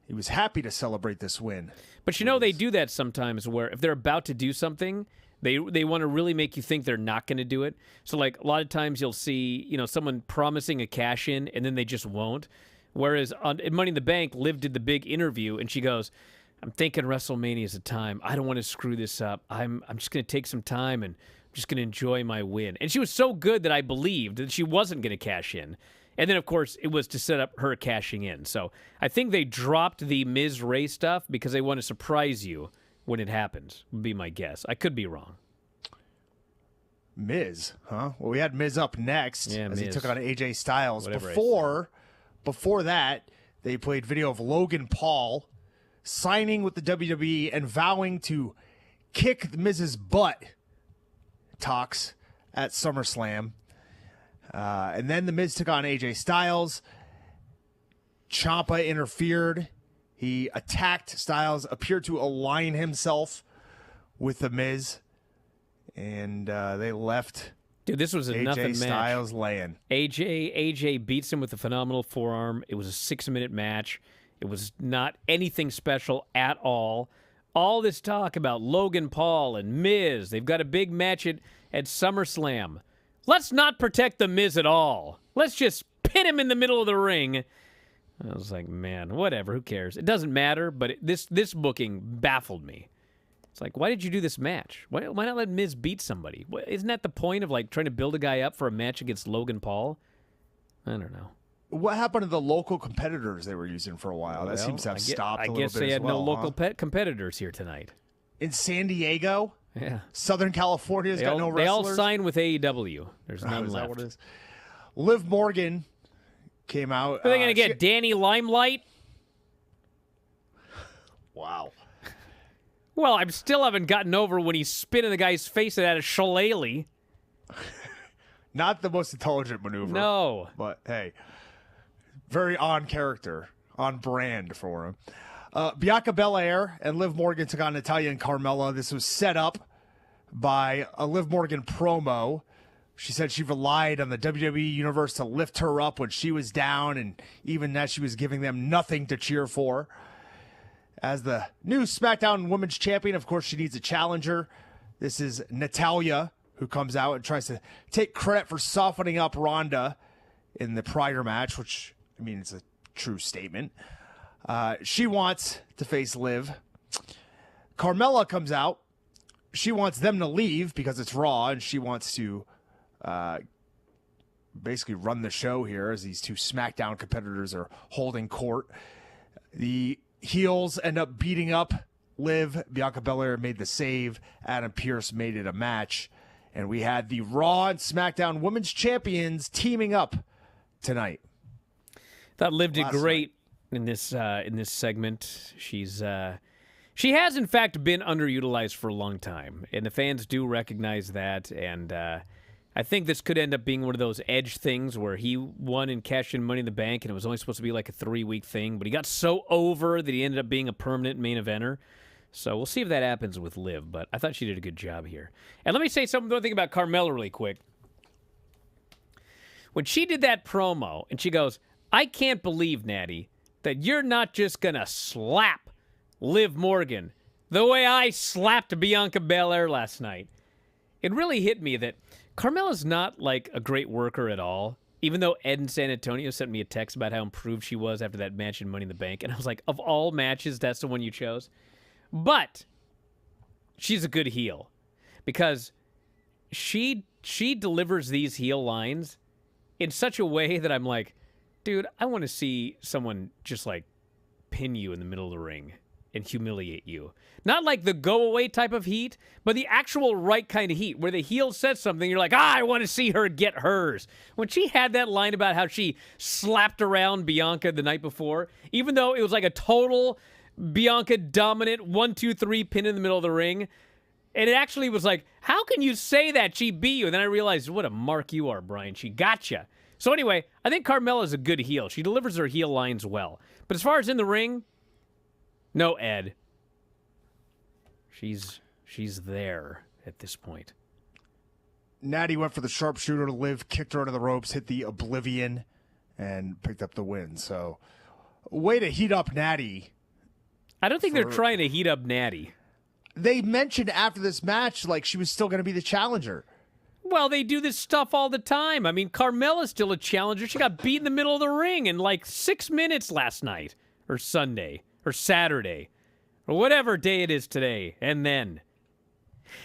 [SPEAKER 5] He was happy to celebrate this win.
[SPEAKER 1] But you know, they do that sometimes where if they're about to do something, they want to really make you think they're not going to do it. So, like, a lot of times you'll see, someone promising a cash-in, and then they just won't. Whereas in Money in the Bank, Liv did the big interview, and she goes, I'm thinking WrestleMania is the time. I don't want to screw this up. I'm just going to take some time, and I'm just going to enjoy my win. And she was so good that I believed that she wasn't going to cash in. And then, of course, it was to set up her cashing in. So I think they dropped the Miz Ray stuff because they want to surprise you when it happens, would be my guess. I could be wrong.
[SPEAKER 5] Miz, huh? Well, we had Miz up next as he
[SPEAKER 1] Miz.
[SPEAKER 5] took on AJ Styles.
[SPEAKER 1] Whatever
[SPEAKER 5] Before that, they played video of Logan Paul signing with the WWE and vowing to kick Miz's butt. Talks at SummerSlam. And then the Miz took on AJ Styles. Ciampa interfered. He attacked Styles, appeared to align himself with the Miz. And they left.
[SPEAKER 1] Dude, this was a nothing
[SPEAKER 5] AJ
[SPEAKER 1] match.
[SPEAKER 5] Styles laying.
[SPEAKER 1] AJ beats him with a phenomenal forearm. It was a 6-minute match. It was not anything special at all. All this talk about Logan Paul and Miz. They've got a big match at SummerSlam. Let's not protect the Miz at all. Let's just pin him in the middle of the ring. I was like, man, whatever. Who cares? It doesn't matter, but this booking baffled me. It's like, why did you do this match? Why not let Miz beat somebody? Isn't that the point of like trying to build a guy up for a match against Logan Paul? I don't know.
[SPEAKER 5] What happened to the local competitors they were using for a while? That seems to have stopped a little bit.
[SPEAKER 1] I guess they had no local
[SPEAKER 5] huh?
[SPEAKER 1] competitors here tonight.
[SPEAKER 5] In San Diego?
[SPEAKER 1] Yeah.
[SPEAKER 5] Southern California's got no wrestlers?
[SPEAKER 1] They all signed with AEW. There's none
[SPEAKER 5] Is
[SPEAKER 1] left.
[SPEAKER 5] that what it is? Liv Morgan came out.
[SPEAKER 1] Are they going to get Danny Limelight?
[SPEAKER 5] Wow.
[SPEAKER 1] Well, I still haven't gotten over when he's spinning the guy's face at a shillelagh.
[SPEAKER 5] Not the most intelligent maneuver.
[SPEAKER 1] No.
[SPEAKER 5] But, hey, very on character, on brand for him. Bianca Belair and Liv Morgan took on Natalya and Carmella. This was set up by a Liv Morgan promo She said she relied on the WWE Universe to lift her up when she was down, and even that she was giving them nothing to cheer for. As the new SmackDown Women's Champion, of course, she needs a challenger. This is Natalya, who comes out and tries to take credit for softening up Ronda in the prior match, which, I mean, it's a true statement. She wants to face Liv. Carmella comes out. She wants them to leave because it's Raw, and she wants to basically run the show here as these two SmackDown competitors are holding court. The heels end up beating up Liv. Bianca Belair made the save. Adam Pearce made it a match. And we had the Raw and SmackDown Women's Champions teaming up tonight.
[SPEAKER 1] Thought Liv did great in this segment. She has in fact been underutilized for a long time, and the fans do recognize that. And I think this could end up being one of those Edge things where he won and cashed in Money in the Bank, and it was only supposed to be like a 3-week thing, but he got so over that he ended up being a permanent main eventer. So we'll see if that happens with Liv, but I thought she did a good job here. And let me say one thing about Carmella really quick. When she did that promo, and she goes, I can't believe, Natty, that you're not just going to slap Liv Morgan the way I slapped Bianca Belair last night. It really hit me that Carmella's not like a great worker at all, even though Ed in San Antonio sent me a text about how improved she was after that match in Money in the Bank. And I was like, of all matches, that's the one you chose? But she's a good heel because she delivers these heel lines in such a way that I'm like, dude, I want to see someone just like pin you in the middle of the ring and humiliate you. Not like the go-away type of heat, but the actual right kind of heat where the heel says something, you're like, I want to see her get hers. When she had that line about how she slapped around Bianca the night before, even though it was like a total Bianca dominant 1-2-3 pin in the middle of the ring, and it actually was like, how can you say that she beat you? And then I realized, what a mark you are, Brian. She gotcha. So anyway, I think Carmella's a good heel. She delivers her heel lines well. But as far as in the ring, no Ed. She's there at this point.
[SPEAKER 5] Natty went for the sharpshooter. Liv kicked her under the ropes, hit the Oblivion, and picked up the win. So, way to heat up Natty.
[SPEAKER 1] I don't think they're trying to heat up Natty.
[SPEAKER 5] They mentioned after this match, like, she was still going to be the challenger.
[SPEAKER 1] Well, they do this stuff all the time. I mean, Carmella's still a challenger. She got beat in the middle of the ring in like 6 minutes last night, or Sunday, or Saturday, or whatever day it is today. And then.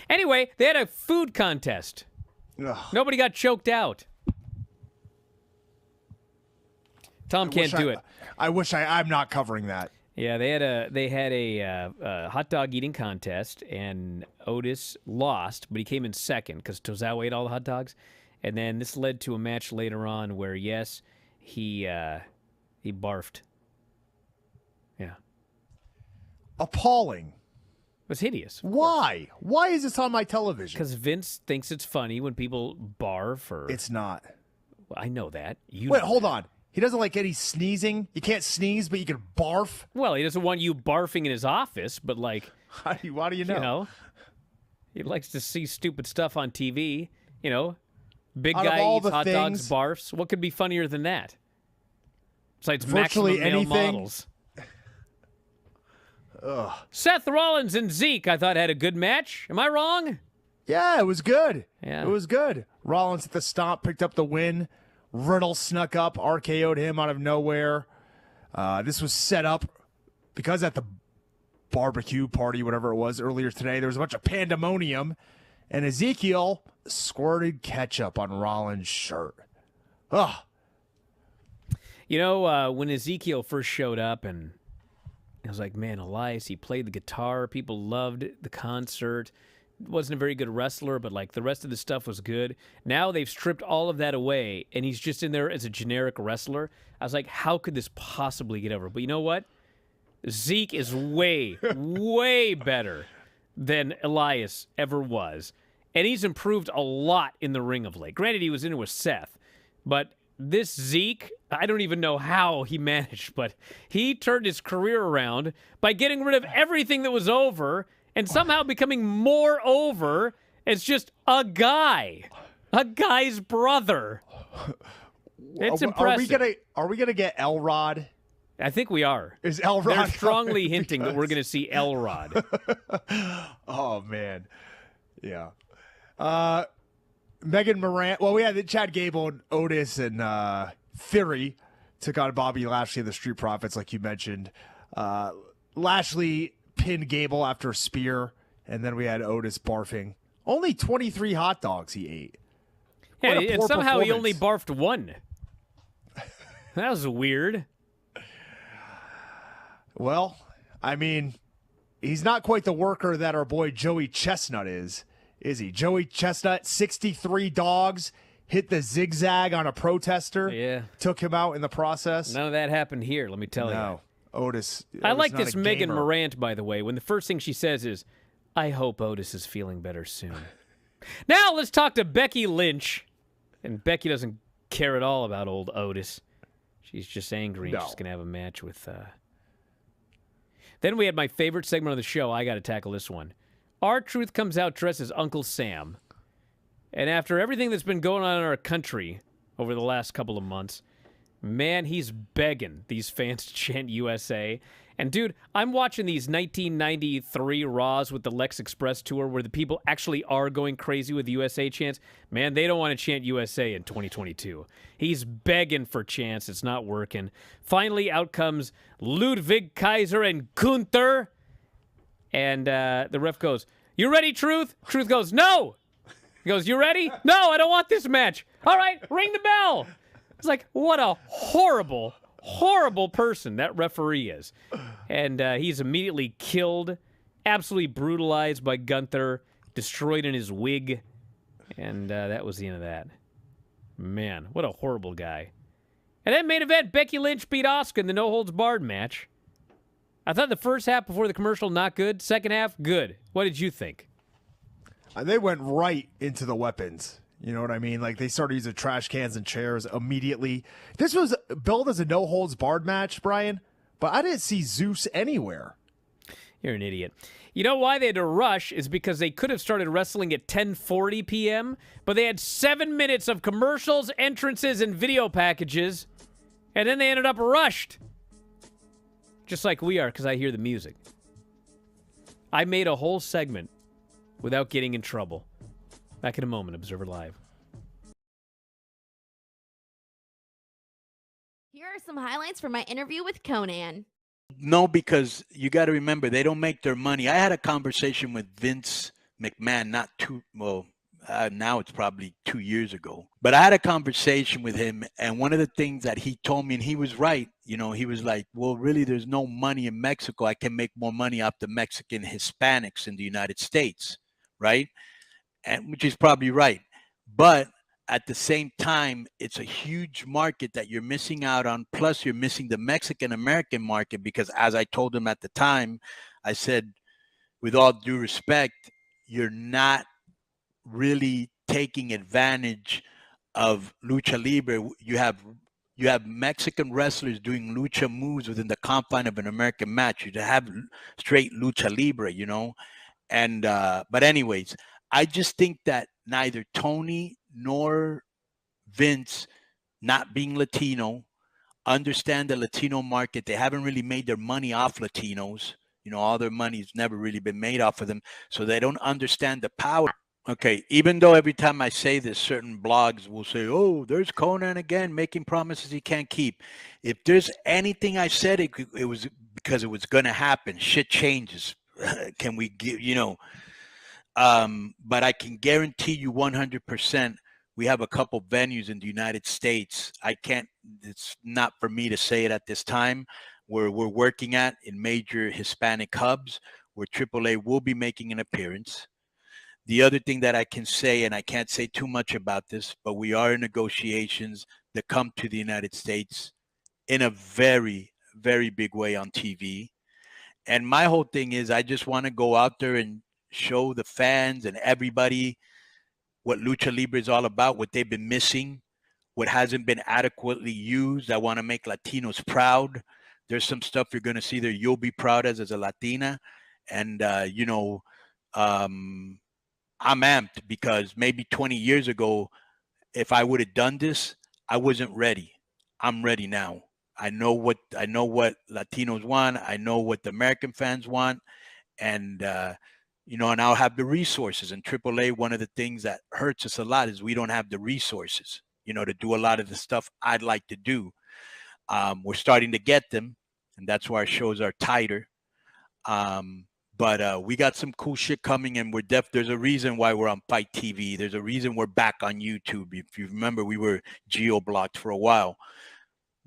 [SPEAKER 1] Anyway, they had a food contest.
[SPEAKER 5] Ugh.
[SPEAKER 1] Nobody got choked out. Tom can't do it.
[SPEAKER 5] I'm not covering that.
[SPEAKER 1] Yeah, they had a hot dog eating contest, and Otis lost, but he came in second because Tozawa ate all the hot dogs. And then this led to a match later on where, yes, he barfed. Yeah.
[SPEAKER 5] Appalling.
[SPEAKER 1] It was hideous.
[SPEAKER 5] Why? Why is this on my television?
[SPEAKER 1] Because Vince thinks it's funny when people barf or...
[SPEAKER 5] It's not.
[SPEAKER 1] Well, I know that.
[SPEAKER 5] Wait, hold on. He doesn't like any sneezing. You can't sneeze, but you can barf.
[SPEAKER 1] Well, he doesn't want you barfing in his office, but like...
[SPEAKER 5] How do you know?
[SPEAKER 1] You know, he likes to see stupid stuff on TV. You know, big guy eats hot dogs, barfs. What could be funnier than that? Besides
[SPEAKER 5] virtually
[SPEAKER 1] maximum male
[SPEAKER 5] anything.
[SPEAKER 1] Models.
[SPEAKER 5] Ugh.
[SPEAKER 1] Seth Rollins and Zeke, I thought, had a good match. Am I wrong?
[SPEAKER 5] Yeah, it was good.
[SPEAKER 1] Yeah.
[SPEAKER 5] It was good. Rollins at the stomp picked up the win. Riddle snuck up, RKO'd him out of nowhere. This was set up because at the barbecue party, whatever it was, earlier today, there was a bunch of pandemonium, and Ezekiel squirted ketchup on Rollins' shirt. Ugh.
[SPEAKER 1] You know, when Ezekiel first showed up, and I was like, man, Elias, he played the guitar. People loved the concert. Wasn't a very good wrestler, but like the rest of the stuff was good. Now they've stripped all of that away, and he's just in there as a generic wrestler. I was like, how could this possibly get over? But you know what? Zeke is way, way better than Elias ever was. And he's improved a lot in the ring of late. Granted, he was in it with Seth, but this Zeke, I don't even know how he managed, but he turned his career around by getting rid of everything that was over and somehow becoming more over as just a guy. A guy's brother. It's impressive.
[SPEAKER 5] Are we gonna get Elrod?
[SPEAKER 1] I think we are.
[SPEAKER 5] Is Elrod?
[SPEAKER 1] They're strongly hinting that we're going to see Elrod.
[SPEAKER 5] Oh man, yeah. Megan Moran. Well, we had Chad Gable, and Otis, and Theory took on Bobby Lashley and the Street Profits, like you mentioned. Lashley pinned Gable after a spear, and then we had Otis barfing. Only 23 hot dogs he ate.
[SPEAKER 1] Yeah,
[SPEAKER 5] What a
[SPEAKER 1] and
[SPEAKER 5] poor
[SPEAKER 1] somehow he only
[SPEAKER 5] performance.
[SPEAKER 1] barfed one. That was weird.
[SPEAKER 5] Well, I mean, he's not quite the worker that our boy Joey Chestnut is he? Joey Chestnut, 63 dogs, hit the zigzag on a protester.
[SPEAKER 1] Yeah.
[SPEAKER 5] Took him out in the process.
[SPEAKER 1] None of that happened here, let me tell you.
[SPEAKER 5] No. Otis.
[SPEAKER 1] I like
[SPEAKER 5] not
[SPEAKER 1] this
[SPEAKER 5] a
[SPEAKER 1] Megan
[SPEAKER 5] gamer.
[SPEAKER 1] Morant, by the way, when the first thing she says is, I hope Otis is feeling better soon. Now let's talk to Becky Lynch. And Becky doesn't care at all about old Otis. She's just angry.
[SPEAKER 5] No.
[SPEAKER 1] She's going to have a match with... Then we had my favorite segment of the show. I got to tackle this one. R-Truth comes out dressed as Uncle Sam. And after everything that's been going on in our country over the last couple of months, man, he's begging these fans to chant USA. And, dude, I'm watching these 1993 Raws with the Lex Express tour where the people actually are going crazy with USA chants. Man, they don't want to chant USA in 2022. He's begging for chants. It's not working. Finally, out comes Ludwig Kaiser and Gunther. And the ref goes, you ready, Truth? Truth goes, no. He goes, you ready? No, I don't want this match. All right, ring the bell. It's like, what a horrible person that referee is. And he's immediately killed, absolutely brutalized by Gunther, destroyed in his wig. And that was the end of that. Man, what a horrible guy. And then main event, Becky Lynch beat Asuka in the no-holds-barred match. I thought the first half before the commercial, not good. Second half, good. What did you think?
[SPEAKER 5] They went right into the weapons. You know what I mean? Like, they started using trash cans and chairs immediately. This was billed as a no-holds-barred match, Brian, but I didn't see Zeus anywhere.
[SPEAKER 1] You're an idiot. You know why they had to rush is because they could have started wrestling at 10:40 p.m., but they had 7 minutes of commercials, entrances, and video packages, and then they ended up rushed. Just like we are, because I hear the music. I made a whole segment without getting in trouble. Back in a moment, Observer Live.
[SPEAKER 6] Here are some highlights from my interview with Konnan.
[SPEAKER 9] No, because you got to remember, they don't make their money. I had a conversation with Vince McMahon, now it's probably 2 years ago. But I had a conversation with him, and one of the things that he told me, and he was right, you know, he was like, well, really, there's no money in Mexico. I can make more money off the Mexican Hispanics in the United States, right? And which is probably right. But at the same time, it's a huge market that you're missing out on. Plus, you're missing the Mexican-American market because, as I told him at the time, I said, with all due respect, you're not really taking advantage of lucha libre. You have Mexican wrestlers doing lucha moves within the confine of an American match. You have straight lucha libre, you know. And but anyways, I just think that neither Tony nor Vince, not being Latino, understand the Latino market. They haven't really made their money off Latinos. You know, all their money's never really been made off of them. So they don't understand the power. Okay, even though every time I say this, certain blogs will say, oh, there's Konnan again making promises he can't keep. If there's anything I said, it was because it was going to happen. Shit changes. Can we give, you know, but I can guarantee you 100%, we have a couple venues in the United States. It's not for me to say it at this time, where we're working at in major Hispanic hubs where AAA will be making an appearance. The other thing that I can say, and I can't say too much about this, but we are in negotiations that come to the United States in a very, very big way on TV. And my whole thing is I just want to go out there and show the fans and everybody what Lucha Libre is all about, what they've been missing, what hasn't been adequately used. I want to make Latinos proud. There's some stuff you're going to see there you'll be proud as a Latina. And, you know, I'm amped because maybe 20 years ago, if I would have done this, I wasn't ready. I'm ready now. I know what Latinos want. I know what the American fans want, and and I'll have the resources. And AAA, one of the things that hurts us a lot is we don't have the resources, to do a lot of the stuff I'd like to do. We're starting to get them, and that's why our shows are tighter. But we got some cool shit coming, and there's a reason why we're on Fight TV. There's a reason we're back on YouTube. If you remember, we were geo-blocked for a while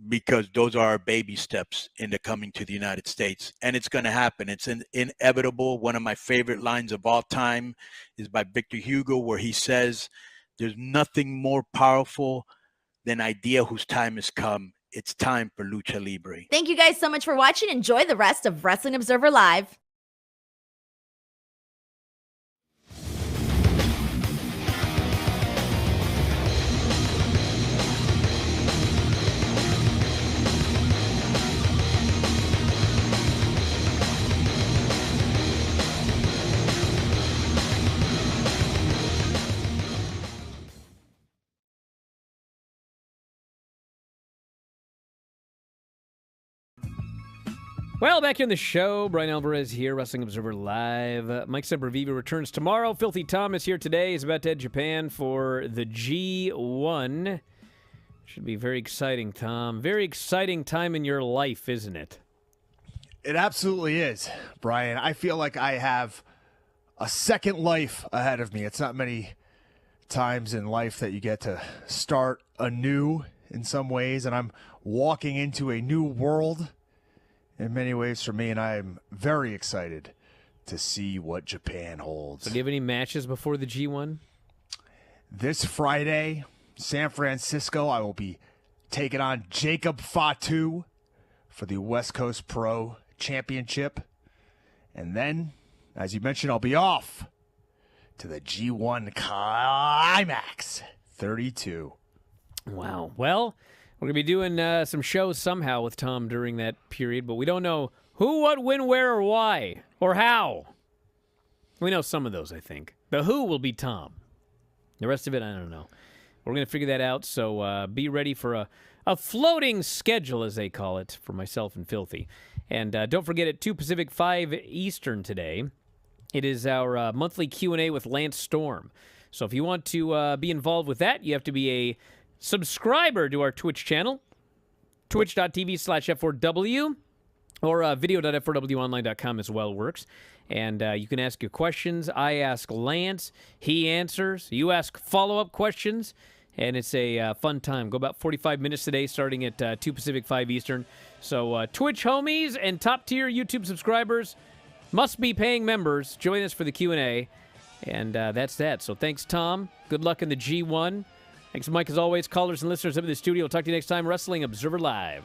[SPEAKER 9] because those are our baby steps into coming to the United States. And it's going to happen. It's inevitable. One of my favorite lines of all time is by Victor Hugo, where he says, there's nothing more powerful than idea whose time has come. It's time for Lucha Libre.
[SPEAKER 6] Thank you guys so much for watching. Enjoy the rest of Wrestling Observer Live.
[SPEAKER 1] Well, back in the show, Bryan Alvarez here, Wrestling Observer Live. Mike Sempervive returns tomorrow. Filthy Tom is here today. He's about to head to Japan for the G1. Should be very exciting, Tom. Very exciting time in your life, isn't it?
[SPEAKER 5] It absolutely is, Brian. I feel like I have a second life ahead of me. It's not many times in life that you get to start anew in some ways, and I'm walking into a new world in many ways for me, and I'm very excited to see what Japan holds.
[SPEAKER 1] So do you have any matches before the G1?
[SPEAKER 5] This Friday, San Francisco, I will be taking on Jacob Fatu for the West Coast Pro Championship. And then, as you mentioned, I'll be off to the G1 Climax 32.
[SPEAKER 1] Wow. Well, we're going to be doing some shows somehow with Tom during that period, but we don't know who, what, when, where, or why, or how. We know some of those, I think. The who will be Tom. The rest of it, I don't know. We're going to figure that out, so be ready for a floating schedule, as they call it, for myself and Filthy. And don't forget, at 2 Pacific, 5 Eastern today, it is our monthly Q&A with Lance Storm. So if you want to be involved with that, you have to be a subscriber to our Twitch channel, twitch.tv/F4W, or video.f4wonline.com as well works. And you can ask your questions. I ask Lance. He answers. You ask follow-up questions. And it's a fun time. Go about 45 minutes today, starting at 2 Pacific, 5 Eastern. So Twitch homies and top-tier YouTube subscribers must be paying members. Join us for the Q&A. And that's that. So thanks, Tom. Good luck in the G1. Thanks, Mike, as always. Callers and listeners up in the studio. We'll talk to you next time. Wrestling Observer Live.